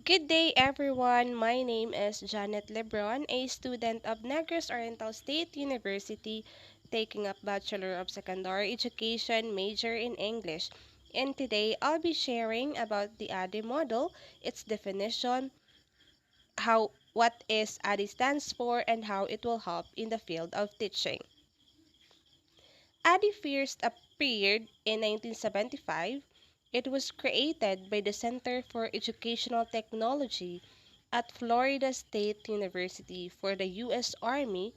Good day, everyone. My name is Janet Lebron, a student of Negros Oriental State University, taking up Bachelor of Secondary Education major in English. And today, I'll be sharing about the ADI model, its definition, what is ADI stands for, and how it will help in the field of teaching. ADI first appeared in 1975. It was created by the Center for Educational Technology at Florida State University for the U.S. Army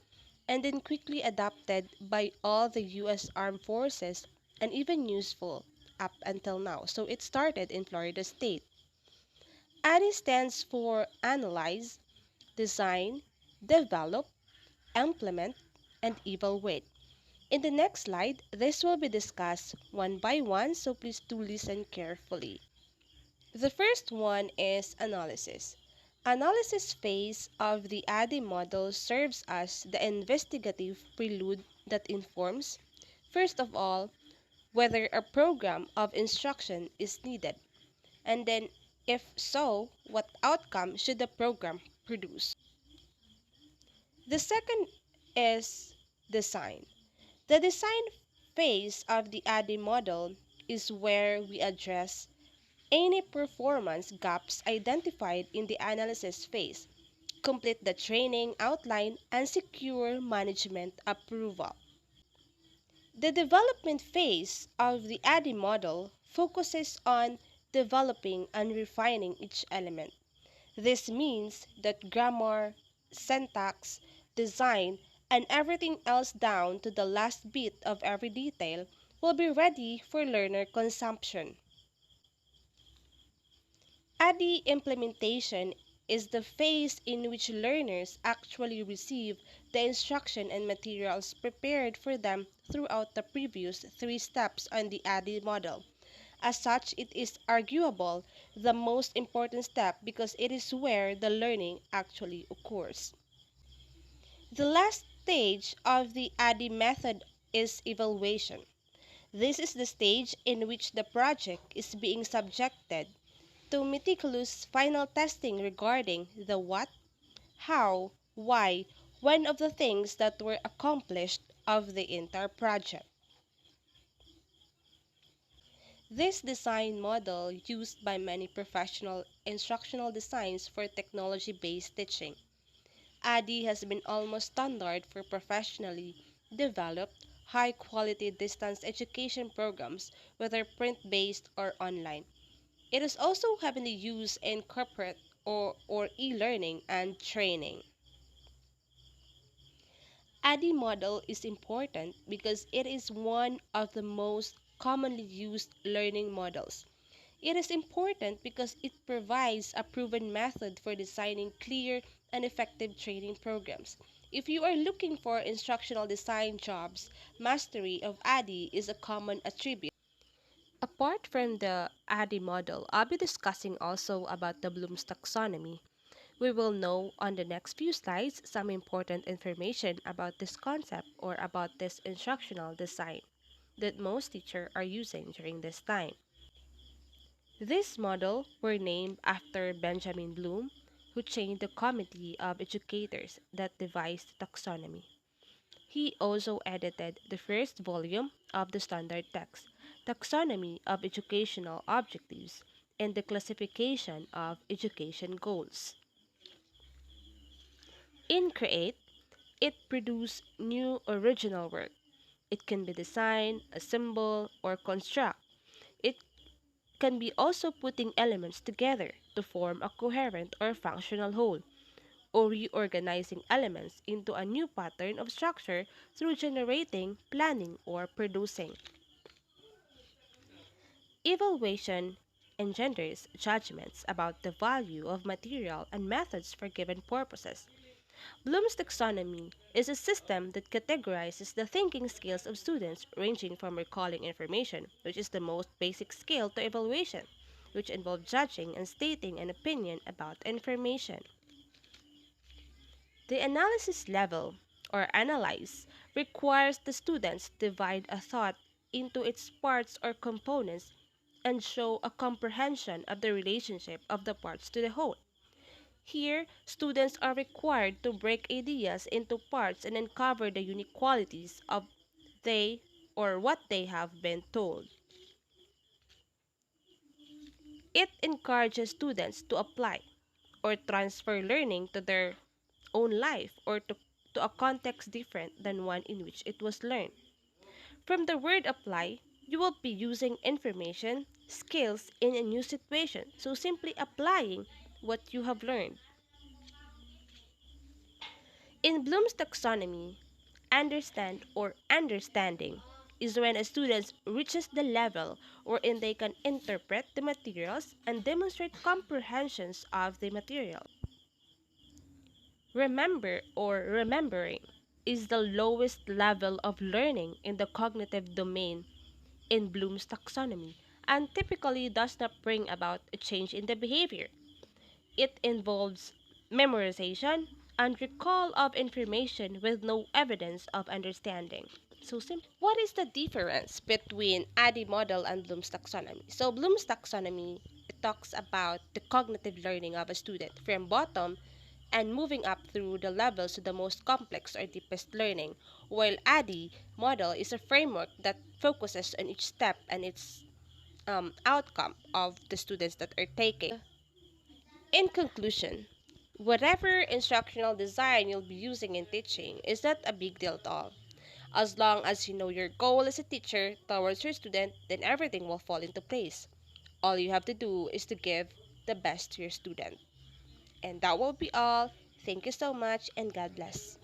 and then quickly adopted by all the U.S. Armed Forces and even useful up until now. So it started in Florida State. ADI stands for Analyze, Design, Develop, Implement, and Evaluate. In the next slide, this will be discussed one by one, so please do listen carefully. The first one is analysis. Analysis phase of the ADI model serves as the investigative prelude that informs, first of all, whether a program of instruction is needed, and then, if so, what outcome should the program produce. The second is design. The design phase of the ADI model is where we address any performance gaps identified in the analysis phase, complete the training outline, and secure management approval. The development phase of the ADI model focuses on developing and refining each element. This means that grammar, syntax, design, and everything else down to the last bit of every detail will be ready for learner consumption. ADI implementation is the phase in which learners actually receive the instruction and materials prepared for them throughout the previous three steps on the ADI model. As such, it is arguable the most important step because it is where the learning actually occurs. The last stage of the ADI method is evaluation. This is the stage in which the project is being subjected to meticulous final testing regarding the what, how, why, when of the things that were accomplished of the entire project. This design model used by many professional instructional designs for technology-based teaching. ADI has been almost standard for professionally developed, high-quality distance education programs, whether print-based or online. It is also heavily used in corporate or e-learning and training. ADI model is important because it is one of the most commonly used learning models. It is important because it provides a proven method for designing clear and effective training programs. If you are looking for instructional design jobs, mastery of ADI is a common attribute. Apart from the ADI model, I'll be discussing also about the Bloom's taxonomy. We will know on the next few slides some important information about this concept or about this instructional design that most teachers are using during this time. This model were named after Benjamin Bloom, who chaired the committee of educators that devised the taxonomy. He also edited the first volume of the standard text, Taxonomy of Educational Objectives, and the Classification of Education Goals. In Create, it produces new original work. It can be design, assemble, or construct. It can be also putting elements together to form a coherent or functional whole, or reorganizing elements into a new pattern of structure through generating, planning, or producing. Evaluation engenders judgments about the value of material and methods for given purposes. Bloom's taxonomy is a system that categorizes the thinking skills of students, ranging from recalling information, which is the most basic skill, to evaluation, which involves judging and stating an opinion about information. The analysis level, or analyze, requires the students divide a thought into its parts or components and show a comprehension of the relationship of the parts to the whole. Here, students are required to break ideas into parts and uncover the unique qualities of they or what they have been told. It encourages students to apply or transfer learning to their own life or to a context different than one in which it was learned. From the word apply, you will be using information, skills in a new situation. So simply applying what you have learned. In Bloom's taxonomy, understand or understanding is when a student reaches the level wherein they can interpret the materials and demonstrate comprehensions of the material. Remember or remembering is the lowest level of learning in the cognitive domain in Bloom's taxonomy and typically does not bring about a change in the behavior. It involves memorization and recall of information with no evidence of understanding. What is the difference between ADDIE model and Bloom's taxonomy? So Bloom's taxonomy it talks about the cognitive learning of a student from bottom and moving up through the levels to the most complex or deepest learning, while ADDIE model is a framework that focuses on each step and its outcome of the students that are taking. In conclusion, whatever instructional design you'll be using in teaching is not a big deal at all. As long as you know your goal as a teacher towards your student, then everything will fall into place. All you have to do is to give the best to your student. And that will be all. Thank you so much and God bless.